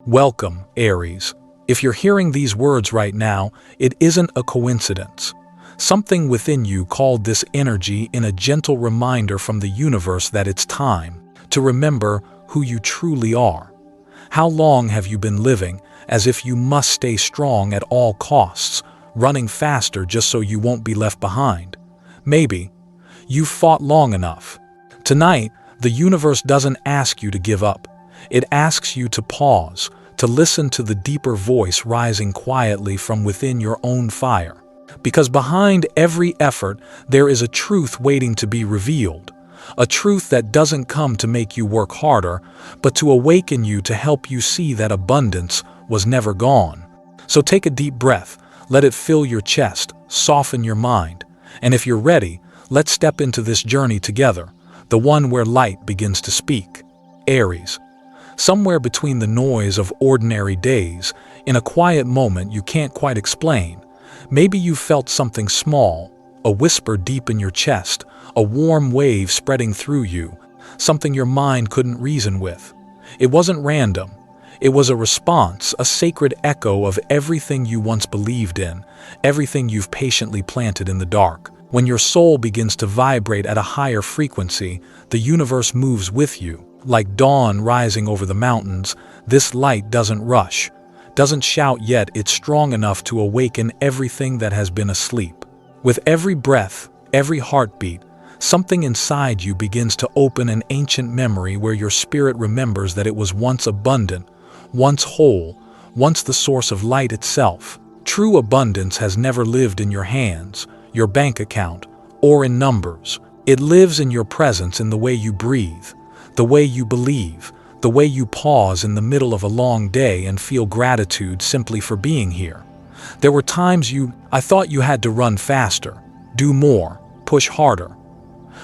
Welcome, Aries. If you're hearing these words right now, it isn't a coincidence. Something within you called this energy in a gentle reminder from the universe that it's time to remember who you truly are. How long have you been living as if you must stay strong at all costs, running faster just so you won't be left behind? Maybe you've fought long enough. Tonight, the universe doesn't ask you to give up. It asks you to pause, to listen to the deeper voice rising quietly from within your own fire. Because behind every effort, there is a truth waiting to be revealed. A truth that doesn't come to make you work harder, but to awaken you to help you see that abundance was never gone. So take a deep breath, let it fill your chest, soften your mind. And if you're ready, let's step into this journey together, the one where light begins to speak. Aries. Somewhere between the noise of ordinary days, in a quiet moment you can't quite explain, maybe you felt something small, a whisper deep in your chest, a warm wave spreading through you, something your mind couldn't reason with. It wasn't random. It was a response, a sacred echo of everything you once believed in, everything you've patiently planted in the dark. When your soul begins to vibrate at a higher frequency, the universe moves with you. Like dawn rising over the mountains, this light doesn't rush, doesn't shout, yet it's strong enough to awaken everything that has been asleep. With every breath, every heartbeat, something inside you begins to open an ancient memory where your spirit remembers that it was once abundant, once whole, once the source of light itself. True abundance has never lived in your hands, your bank account, or in numbers. It lives in your presence, in the way you breathe, the way you believe, the way you pause in the middle of a long day and feel gratitude simply for being here. There were times I thought you had to run faster, do more, push harder.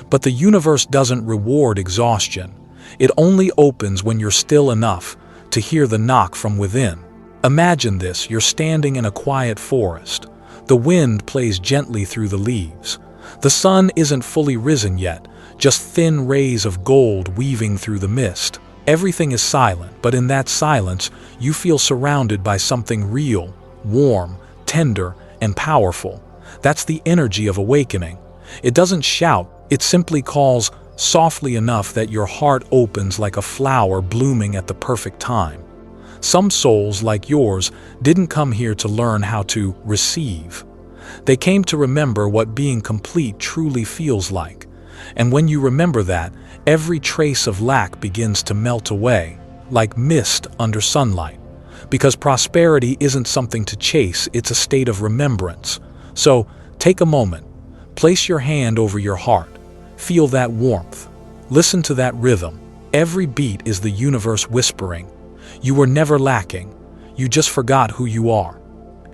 But the universe doesn't reward exhaustion. It only opens when you're still enough to hear the knock from within. Imagine this: you're standing in a quiet forest. The wind plays gently through the leaves. The sun isn't fully risen yet, just thin rays of gold weaving through the mist. Everything is silent, but in that silence, you feel surrounded by something real, warm, tender, and powerful. That's the energy of awakening. It doesn't shout, it simply calls softly enough that your heart opens like a flower blooming at the perfect time. Some souls, like yours, didn't come here to learn how to receive. They came to remember what being complete truly feels like. And when you remember that, every trace of lack begins to melt away, like mist under sunlight. Because prosperity isn't something to chase, it's a state of remembrance. So, take a moment, place your hand over your heart, feel that warmth, listen to that rhythm. Every beat is the universe whispering, you were never lacking, you just forgot who you are.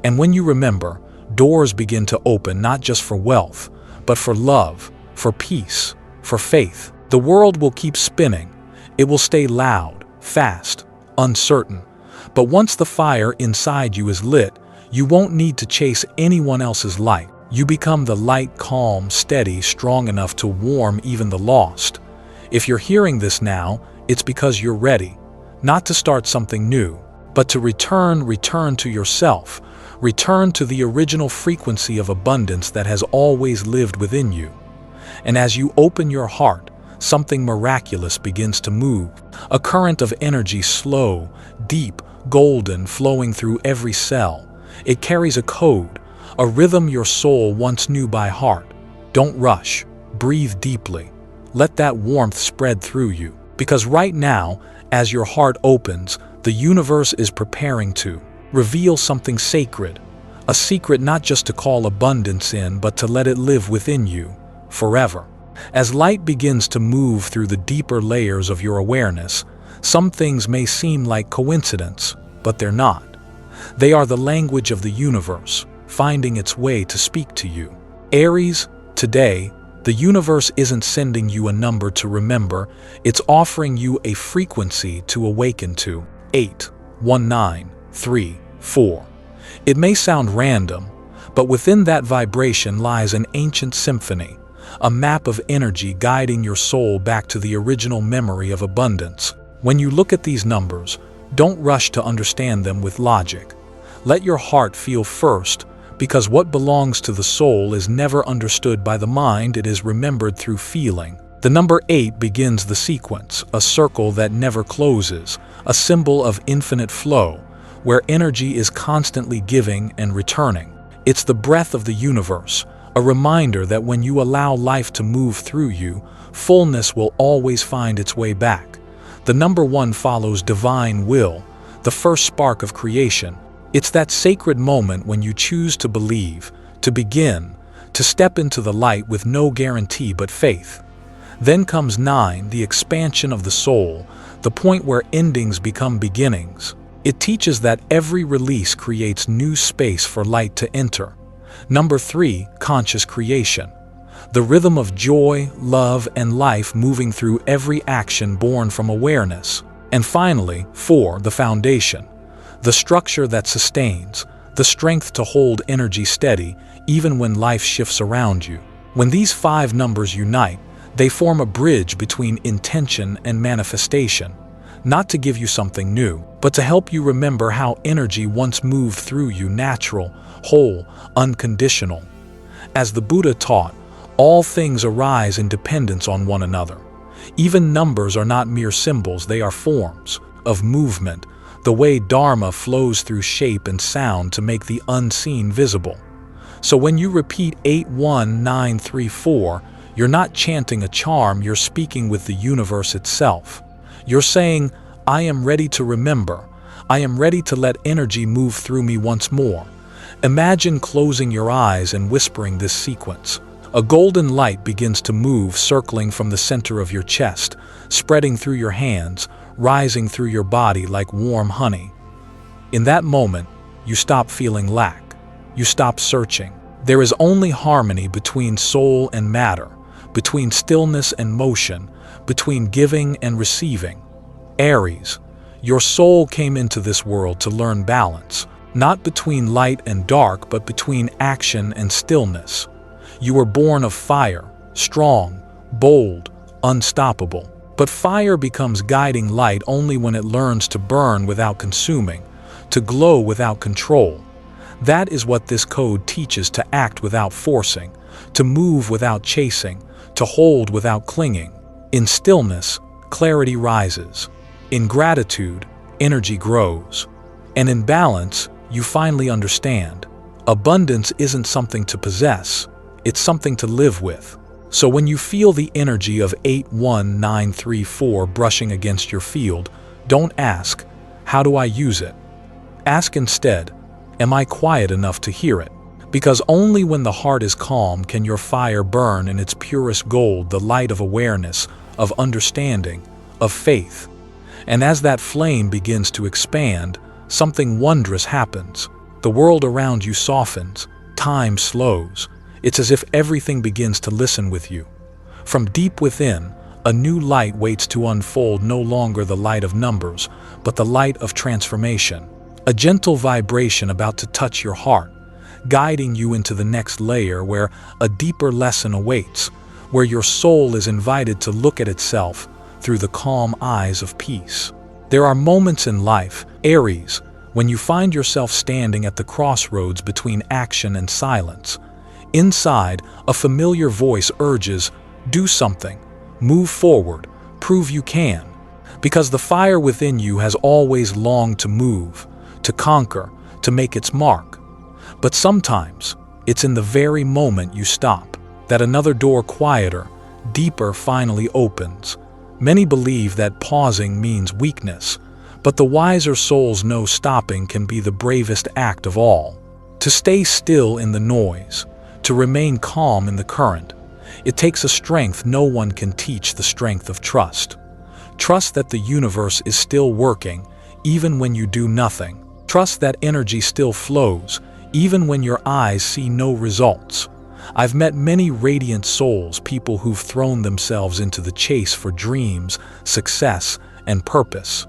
And when you remember, doors begin to open, not just for wealth, but for love, for peace, for faith. The world will keep spinning. It will stay loud, fast, uncertain. But once the fire inside you is lit, you won't need to chase anyone else's light. You become the light, calm, steady, strong enough to warm even the lost. If you're hearing this now, it's because you're ready, not to start something new, but to return to yourself, return to the original frequency of abundance that has always lived within you. And as you open your heart, something miraculous begins to move. A current of energy, slow, deep, golden, flowing through every cell. It carries a code, a rhythm your soul once knew by heart. Don't rush. Breathe deeply. Let that warmth spread through you. Because right now, as your heart opens, the universe is preparing to reveal something sacred. A secret not just to call abundance in, but to let it live within you forever. As light begins to move through the deeper layers of your awareness, some things may seem like coincidence, but they're not. They are the language of the universe, finding its way to speak to you. Aries, today, the universe isn't sending you a number to remember, it's offering you a frequency to awaken to. 81934. It may sound random, but within that vibration lies an ancient symphony, a map of energy guiding your soul back to the original memory of abundance. When you look at these numbers, Don't rush to understand them with logic. Let your heart feel first, because what belongs to the soul is never understood by the mind, it is remembered through feeling. The number 8 begins the sequence, a circle that never closes, a symbol of infinite flow, where energy is constantly giving and returning. It's the breath of the universe, a reminder that when you allow life to move through you, fullness will always find its way back. The number 1 follows divine will, the first spark of creation. It's that sacred moment when you choose to believe, to begin, to step into the light with no guarantee but faith. Then comes 9, the expansion of the soul, the point where endings become beginnings. It teaches that every release creates new space for light to enter. Number 3, conscious creation. The rhythm of joy, love, and life moving through every action born from awareness. And finally, 4, the foundation. The structure that sustains, the strength to hold energy steady even when life shifts around you. When these 5 numbers unite, they form a bridge between intention and manifestation, not to give you something new, but to help you remember how energy once moved through you, natural, whole, unconditional. As the Buddha taught, all things arise in dependence on one another. Even numbers are not mere symbols, they are forms of movement, the way Dharma flows through shape and sound to make the unseen visible. So when you repeat 81934, you're not chanting a charm, you're speaking with the universe itself. You're saying, I am ready to remember. I am ready to let energy move through me once more. Imagine closing your eyes and whispering this sequence. A golden light begins to move, circling from the center of your chest, spreading through your hands, rising through your body like warm honey. In that moment, you stop feeling lack. You stop searching. There is only harmony between soul and matter, between stillness and motion, between giving and receiving. Aries, your soul came into this world to learn balance, not between light and dark, but between action and stillness. You were born of fire, strong, bold, unstoppable. But fire becomes guiding light only when it learns to burn without consuming, to glow without control. That is what this code teaches: to act without forcing, to move without chasing, to hold without clinging. In stillness, clarity rises. In gratitude, energy grows. And in balance, you finally understand. Abundance isn't something to possess, it's something to live with. So when you feel the energy of 81934 brushing against your field, don't ask, how do I use it? Ask instead, am I quiet enough to hear it? Because only when the heart is calm can your fire burn in its purest gold, the light of awareness, of understanding, of faith. And as that flame begins to expand, something wondrous happens. The world around you softens, time slows. It's as if everything begins to listen with you. From deep within, a new light waits to unfold, no longer the light of numbers, but the light of transformation. A gentle vibration about to touch your heart, guiding you into the next layer where a deeper lesson awaits, where your soul is invited to look at itself through the calm eyes of peace. There are moments in life, Aries, when you find yourself standing at the crossroads between action and silence. Inside, a familiar voice urges, do something, move forward, prove you can. Because the fire within you has always longed to move, to conquer, to make its mark. But sometimes, it's in the very moment you stop, that another door quieter, deeper finally opens. Many believe that pausing means weakness, but the wiser souls know stopping can be the bravest act of all. To stay still in the noise, to remain calm in the current, it takes a strength no one can teach, the strength of trust. Trust that the universe is still working, even when you do nothing. Trust that energy still flows, even when your eyes see no results. I've met many radiant souls, people who've thrown themselves into the chase for dreams, success, and purpose.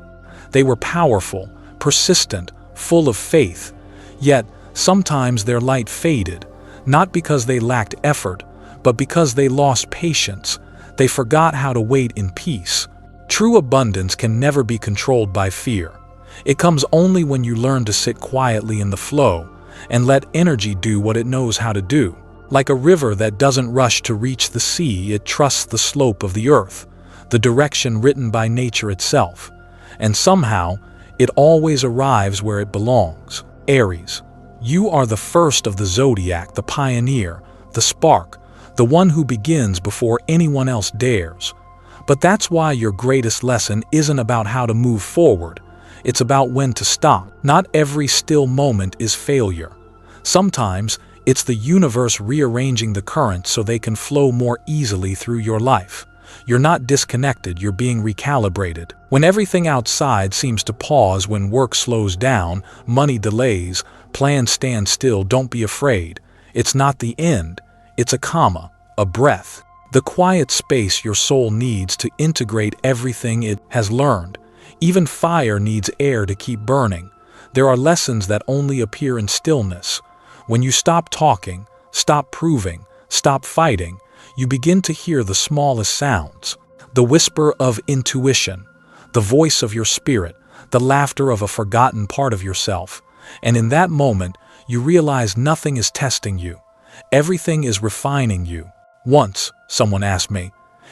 They were powerful, persistent, full of faith, yet sometimes their light faded, not because they lacked effort, but because they lost patience. They forgot how to wait in peace. True abundance can never be controlled by fear. It comes only when you learn to sit quietly in the flow and let energy do what it knows how to do. Like a river that doesn't rush to reach the sea, it trusts the slope of the earth, the direction written by nature itself. And somehow, it always arrives where it belongs. Aries, you are the first of the zodiac, the pioneer, the spark, the one who begins before anyone else dares. But that's why your greatest lesson isn't about how to move forward. It's about when to stop. Not every still moment is failure. Sometimes, it's the universe rearranging the currents so they can flow more easily through your life. You're not disconnected, you're being recalibrated. When everything outside seems to pause, when work slows down, money delays, plans stand still, don't be afraid. It's not the end, it's a comma, a breath. The quiet space your soul needs to integrate everything it has learned. Even fire needs air to keep burning. There are lessons that only appear in stillness. When you stop talking, stop proving, stop fighting, you begin to hear the smallest sounds. The whisper of intuition, the voice of your spirit, the laughter of a forgotten part of yourself. And in that moment, you realize nothing is testing you. Everything is refining you. Once, someone asked me,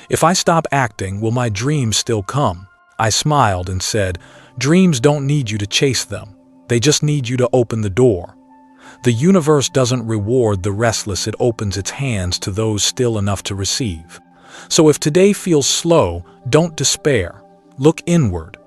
if I stop acting, will my dreams still come? I smiled and said, dreams don't need you to chase them. They just need you to open the door. The universe doesn't reward the restless, it opens its hands to those still enough to receive. So if today feels slow, don't despair. Look inward.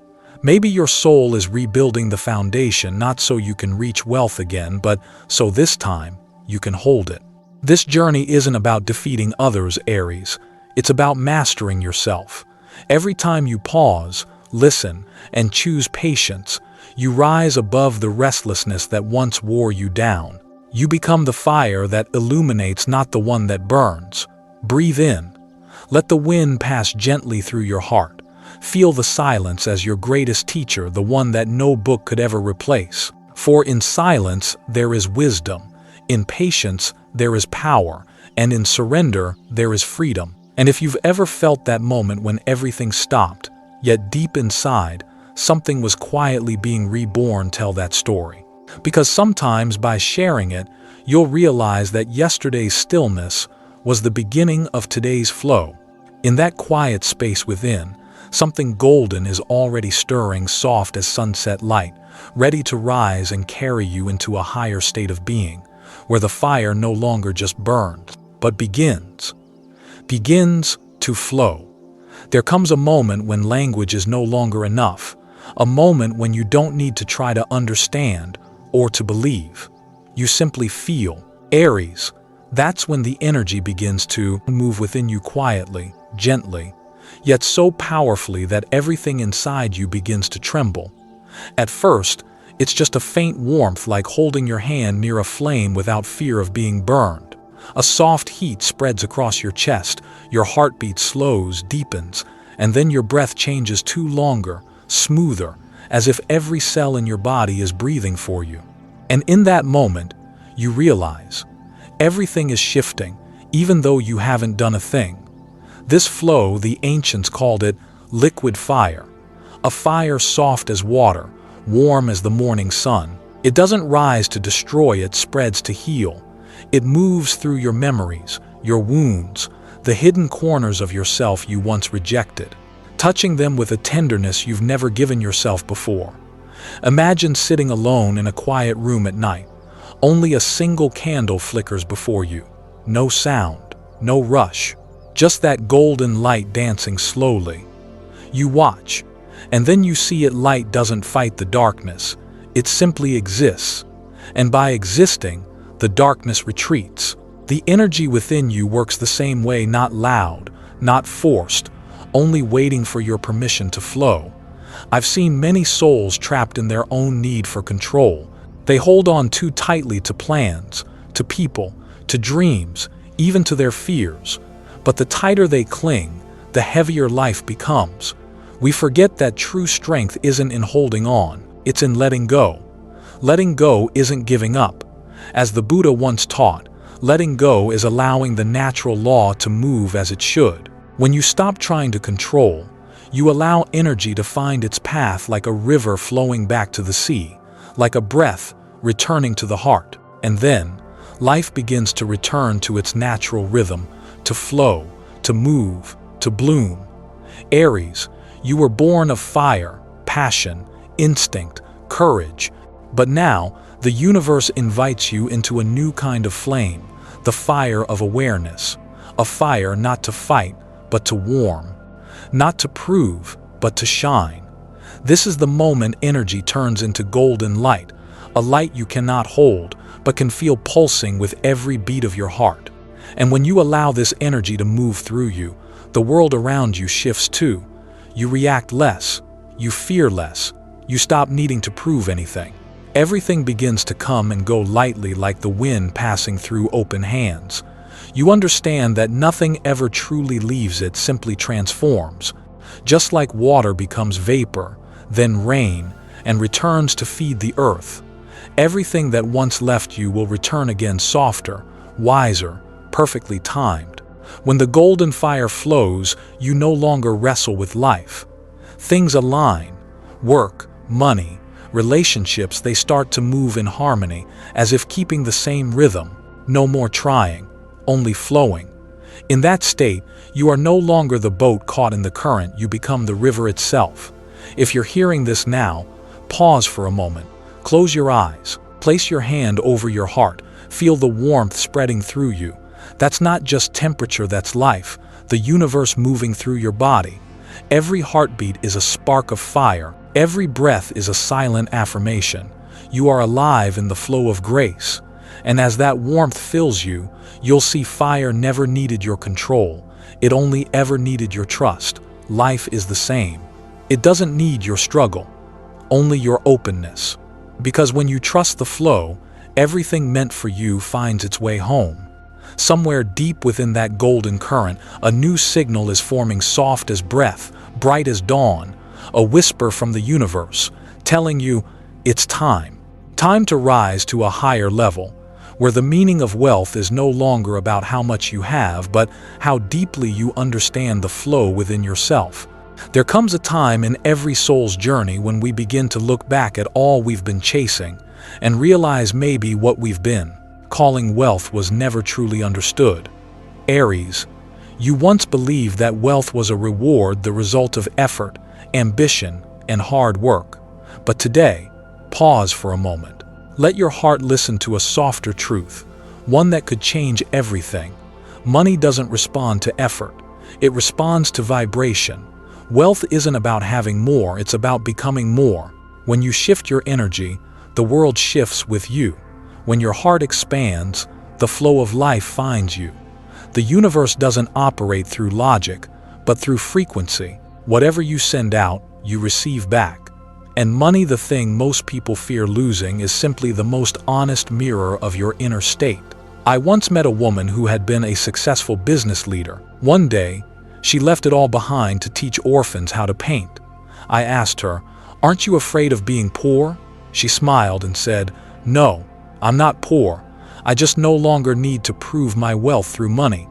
Maybe your soul is rebuilding the foundation, not so you can reach wealth again, but so this time you can hold it. This journey isn't about defeating others, Aries. It's about mastering yourself. Every time you pause, listen, and choose patience, you rise above the restlessness that once wore you down. You become the fire that illuminates, not the one that burns. Breathe in. Let the wind pass gently through your heart. Feel the silence as your greatest teacher, the one that no book could ever replace. For in silence there is wisdom, in patience there is power, and in surrender there is freedom. And if you've ever felt that moment when everything stopped, yet deep inside, something was quietly being reborn, tell that story. Because sometimes by sharing it, you'll realize that yesterday's stillness was the beginning of today's flow. In that quiet space within, something golden is already stirring, soft as sunset light, ready to rise and carry you into a higher state of being, where the fire no longer just burns, but begins to flow. There comes a moment when language is no longer enough, a moment when you don't need to try to understand or to believe. You simply feel. Aries, that's when the energy begins to move within you quietly, gently, yet so powerfully that everything inside you begins to tremble. At first, it's just a faint warmth, like holding your hand near a flame without fear of being burned. A soft heat spreads across your chest, your heartbeat slows, deepens, and then your breath changes to longer, smoother, as if every cell in your body is breathing for you. And in that moment, you realize everything is shifting, even though you haven't done a thing. This flow, the ancients called it liquid fire, a fire soft as water, warm as the morning sun. It doesn't rise to destroy, it spreads to heal. It moves through your memories, your wounds, the hidden corners of yourself you once rejected, touching them with a tenderness you've never given yourself before. Imagine sitting alone in a quiet room at night. Only a single candle flickers before you. No sound, no rush, just that golden light dancing slowly. You watch, and then you see it. Light doesn't fight the darkness, it simply exists. And by existing, the darkness retreats. The energy within you works the same way, not loud, not forced, only waiting for your permission to flow. I've seen many souls trapped in their own need for control. They hold on too tightly to plans, to people, to dreams, even to their fears. But the tighter they cling, the heavier life becomes. We forget that true strength isn't in holding on, it's in letting go. Letting go isn't giving up. As the Buddha once taught, letting go is allowing the natural law to move as it should. When you stop trying to control, You allow energy to find its path like a river flowing back to the sea, like a breath returning to the heart. And then, life begins to return to its natural rhythm, to flow, to move, to bloom. Aries, you were born of fire, passion, instinct, courage. But now, the universe invites you into a new kind of flame, the fire of awareness. A fire not to fight, but to warm. Not to prove, but to shine. This is the moment energy turns into golden light, a light you cannot hold, but can feel pulsing with every beat of your heart. And when you allow this energy to move through you, the world around you shifts too. You react less, you fear less, you stop needing to prove anything. Everything begins to come and go lightly like the wind passing through open hands. You understand that nothing ever truly leaves, it simply transforms. Just like water becomes vapor, then rain, and returns to feed the earth. Everything that once left you will return again softer, wiser, perfectly timed. When the golden fire flows, you no longer wrestle with life. Things align. Work, money, relationships, they start to move in harmony, as if keeping the same rhythm. No more trying, only flowing. In that state, you are no longer the boat caught in the current, you become the river itself. If you're hearing this now, pause for a moment, close your eyes, place your hand over your heart, feel the warmth spreading through you. That's not just temperature, that's life, the universe moving through your body. Every heartbeat is a spark of fire, every breath is a silent affirmation. You are alive in the flow of grace. And as that warmth fills you, you'll see fire never needed your control. It only ever needed your trust. Life is the same. It doesn't need your struggle, only your openness. Because when you trust the flow, everything meant for you finds its way home. Somewhere deep within that golden current, a new signal is forming, soft as breath, bright as dawn, a whisper from the universe, telling you it's time. Time to rise to a higher level, where the meaning of wealth is no longer about how much you have, but how deeply you understand the flow within yourself. There comes a time in every soul's journey when we begin to look back at all we've been chasing and realize maybe what we've been calling wealth was never truly understood. Aries, you once believed that wealth was a reward, the result of effort, ambition, and hard work. But today, pause for a moment. Let your heart listen to a softer truth, one that could change everything. Money doesn't respond to effort. It responds to vibration. Wealth isn't about having more, it's about becoming more. When you shift your energy, the world shifts with you. When your heart expands, the flow of life finds you. The universe doesn't operate through logic, but through frequency. Whatever you send out, you receive back. And money, the thing most people fear losing, is simply the most honest mirror of your inner state. I once met a woman who had been a successful business leader. One day, she left it all behind to teach orphans how to paint. I asked her, "Aren't you afraid of being poor?" She smiled and said, "No, I'm not poor. I just no longer need to prove my wealth through money."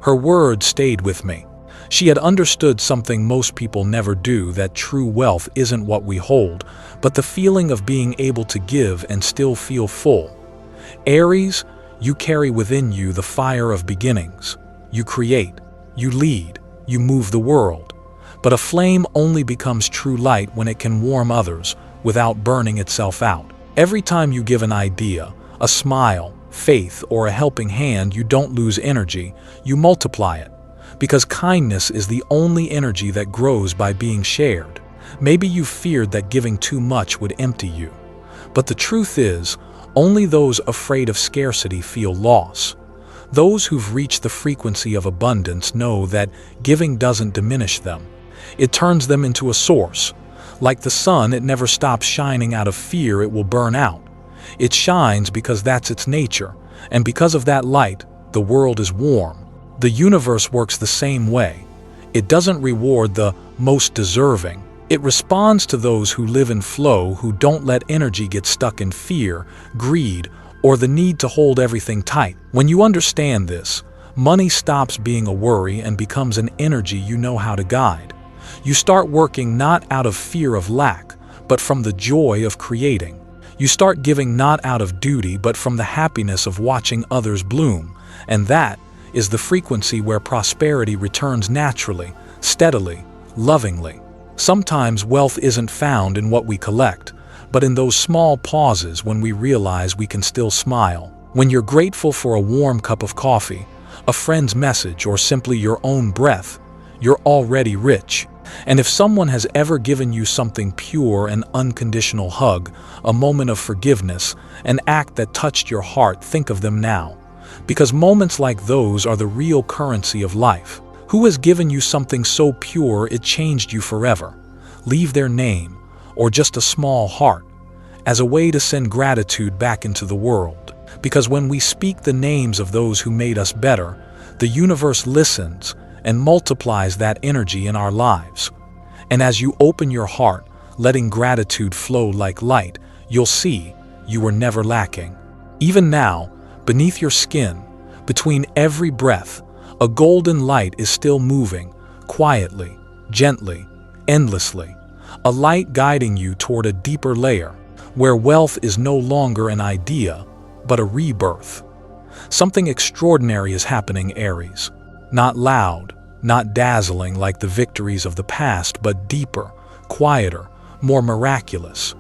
Her words stayed with me. She had understood something most people never do, that true wealth isn't what we hold, but the feeling of being able to give and still feel full. Aries, you carry within you the fire of beginnings. You create, you lead, you move the world. But a flame only becomes true light when it can warm others without burning itself out. Every time you give an idea, a smile, faith, or a helping hand, you don't lose energy, you multiply it. Because kindness is the only energy that grows by being shared. Maybe you feared that giving too much would empty you. But the truth is, only those afraid of scarcity feel loss. Those who've reached the frequency of abundance know that giving doesn't diminish them. It turns them into a source. Like the sun, it never stops shining out of fear it will burn out. It shines because that's its nature, and because of that light, the world is warm. The universe works the same way. It doesn't reward the most deserving. It responds to those who live in flow, who don't let energy get stuck in fear, greed, or the need to hold everything tight. When you understand this, money stops being a worry and becomes an energy you know how to guide. You start working not out of fear of lack, but from the joy of creating. You start giving not out of duty, but from the happiness of watching others bloom. And that is the frequency where prosperity returns naturally, steadily, lovingly. Sometimes wealth isn't found in what we collect, but in those small pauses when we realize we can still smile. When you're grateful for a warm cup of coffee, a friend's message, or simply your own breath, you're already rich. And if someone has ever given you something pure, an unconditional hug, a moment of forgiveness, an act that touched your heart, think of them now. Because moments like those are the real currency of life. Who has given you something so pure it changed you forever? Leave their name, or just a small heart, as a way to send gratitude back into the world. Because when we speak the names of those who made us better, the universe listens and multiplies that energy in our lives. And as you open your heart, letting gratitude flow like light, you'll see you were never lacking. Even now, beneath your skin, between every breath, a golden light is still moving, quietly, gently, endlessly. A light guiding you toward a deeper layer, where wealth is no longer an idea, but a rebirth. Something extraordinary is happening, Aries. Not loud, not dazzling like the victories of the past, but deeper, quieter, more miraculous.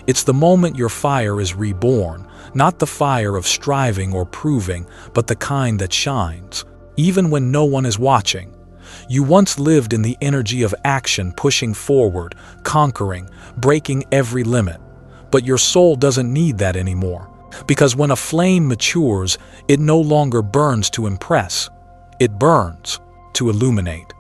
It's the moment your fire is reborn, not the fire of striving or proving, but the kind that shines, even when no one is watching. You once lived in the energy of action, pushing forward, conquering, breaking every limit. But your soul doesn't need that anymore. Because when a flame matures, it no longer burns to impress. It burns to illuminate.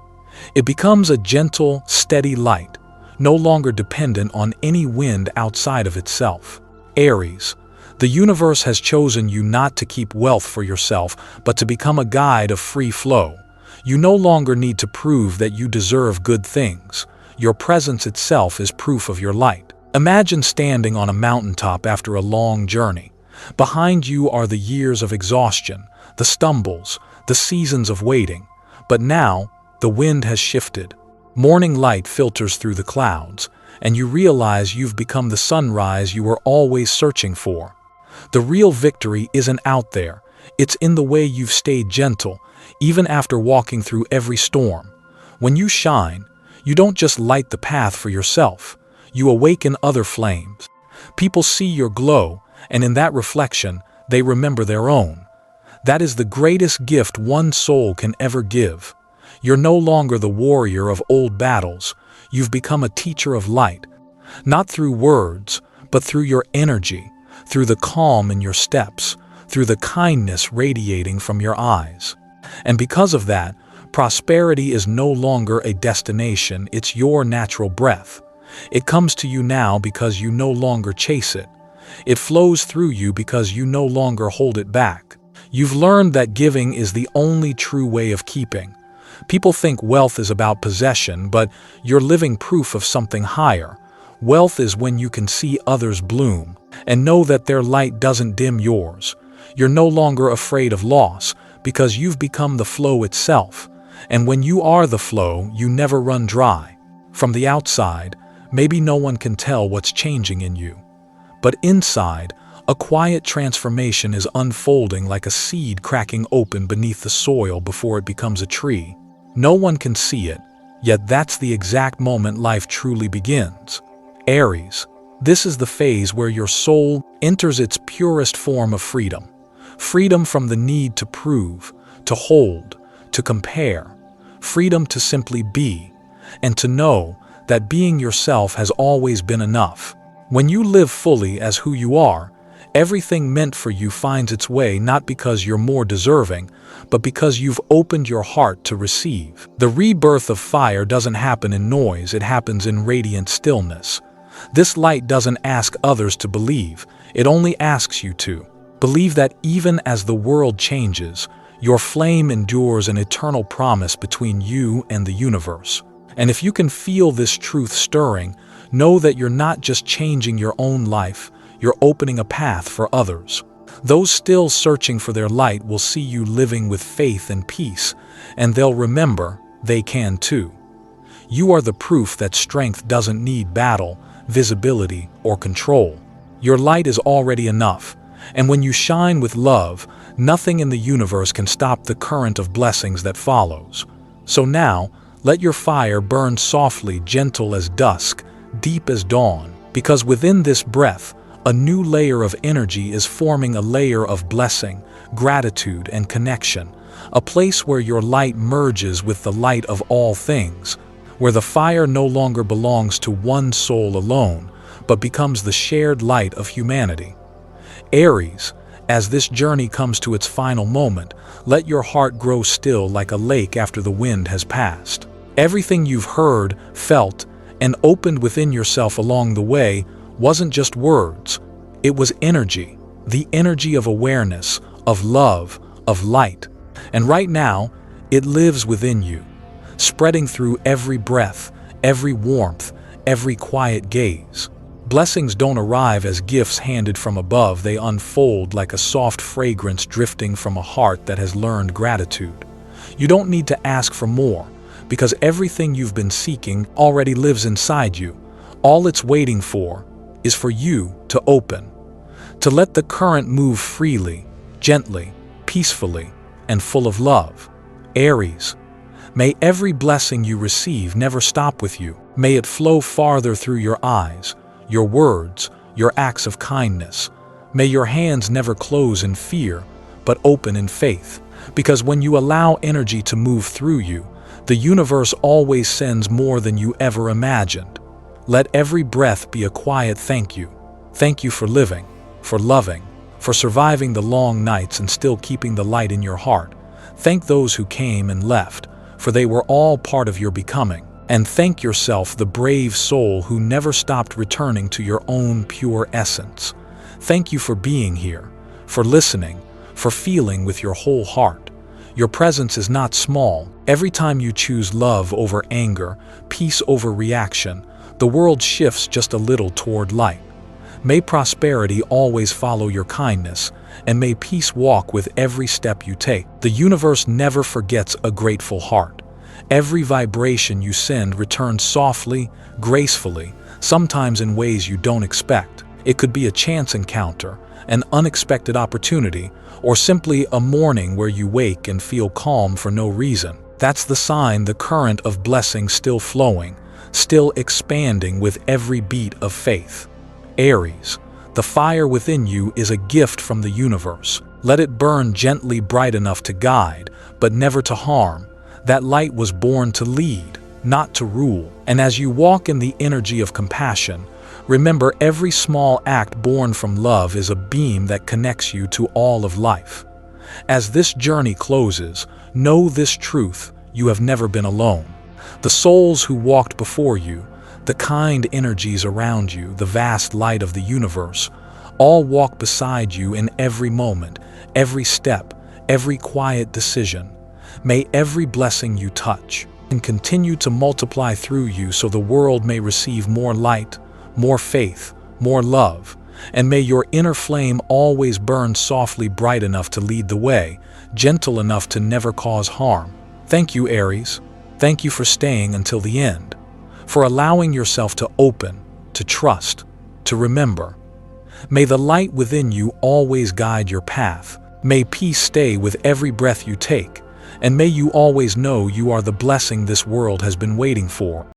It becomes a gentle, steady light, no longer dependent on any wind outside of itself. Aries, the universe has chosen you not to keep wealth for yourself, but to become a guide of free flow. You no longer need to prove that you deserve good things. Your presence itself is proof of your light. Imagine standing on a mountaintop after a long journey. Behind you are the years of exhaustion, the stumbles, the seasons of waiting. But now, the wind has shifted. Morning light filters through the clouds, and you realize you've become the sunrise you were always searching for. The real victory isn't out there. It's in the way you've stayed gentle, even after walking through every storm. When you shine, you don't just light the path for yourself. You awaken other flames. People see your glow, and in that reflection, they remember their own. That is the greatest gift one soul can ever give. You're no longer the warrior of old battles. You've become a teacher of light, not through words, but through your energy, through the calm in your steps, through the kindness radiating from your eyes. And because of that, prosperity is no longer a destination, it's your natural breath. It comes to you now because you no longer chase it. It flows through you because you no longer hold it back. You've learned that giving is the only true way of keeping. People think wealth is about possession, but you're living proof of something higher. Wealth is when you can see others bloom and know that their light doesn't dim yours. You're no longer afraid of loss because you've become the flow itself. And when you are the flow, you never run dry. From the outside, maybe no one can tell what's changing in you. But inside, a quiet transformation is unfolding, like a seed cracking open beneath the soil before it becomes a tree. No one can see it, yet that's the exact moment life truly begins. Aries, this is the phase where your soul enters its purest form of freedom. Freedom from the need to prove, to hold, to compare. Freedom to simply be, and to know that being yourself has always been enough. When you live fully as who you are, everything meant for you finds its way, not because you're more deserving, but because you've opened your heart to receive. The rebirth of fire doesn't happen in noise, it happens in radiant stillness. This light doesn't ask others to believe, it only asks you to. Believe that even as the world changes, your flame endures, an eternal promise between you and the universe. And if you can feel this truth stirring, know that you're not just changing your own life, you're opening a path for others. Those still searching for their light will see you living with faith and peace, and they'll remember they can too. You are the proof that strength doesn't need battle, visibility, or control. Your light is already enough, and when you shine with love, nothing in the universe can stop the current of blessings that follows. So now, let your fire burn softly, gentle as dusk, deep as dawn, because within this breath, a new layer of energy is forming, a layer of blessing, gratitude, and connection, a place where your light merges with the light of all things, where the fire no longer belongs to one soul alone, but becomes the shared light of humanity. Aries, as this journey comes to its final moment, let your heart grow still like a lake after the wind has passed. Everything you've heard, felt, and opened within yourself along the way wasn't just words. It was energy, the energy of awareness, of love, of light. And right now, it lives within you, spreading through every breath, every warmth, every quiet gaze. Blessings don't arrive as gifts handed from above, they unfold like a soft fragrance drifting from a heart that has learned gratitude. You don't need to ask for more, because everything you've been seeking already lives inside you. All it's waiting for is for you to open, to let the current move freely, gently, peacefully, and full of love. Aries, may every blessing you receive never stop with you. May it flow farther through your eyes, your words, your acts of kindness. May your hands never close in fear, but open in faith. Because when you allow energy to move through you, the universe always sends more than you ever imagined. Let every breath be a quiet thank you. Thank you for living, for loving, for surviving the long nights and still keeping the light in your heart. Thank those who came and left, for they were all part of your becoming. And thank yourself, the brave soul who never stopped returning to your own pure essence. Thank you for being here, for listening, for feeling with your whole heart. Your presence is not small. Every time you choose love over anger, peace over reaction, the world shifts just a little toward light. May prosperity always follow your kindness, and may peace walk with every step you take. The universe never forgets a grateful heart. Every vibration you send returns softly, gracefully, sometimes in ways you don't expect. It could be a chance encounter, an unexpected opportunity, or simply a morning where you wake and feel calm for no reason. That's the sign, the current of blessing still flowing, still expanding with every beat of faith. Aries, the fire within you is a gift from the universe. Let it burn gently, bright enough to guide, but never to harm. That light was born to lead, not to rule. And as you walk in the energy of compassion, remember every small act born from love is a beam that connects you to all of life. As this journey closes, know this truth: you have never been alone. The souls who walked before you, the kind energies around you, the vast light of the universe, all walk beside you in every moment, every step, every quiet decision. May every blessing you touch and continue to multiply through you so the world may receive more light, more faith, more love, and may your inner flame always burn softly, bright enough to lead the way, gentle enough to never cause harm. Thank you, Aries. Thank you for staying until the end, for allowing yourself to open, to trust, to remember. May the light within you always guide your path. May peace stay with every breath you take, and may you always know you are the blessing this world has been waiting for.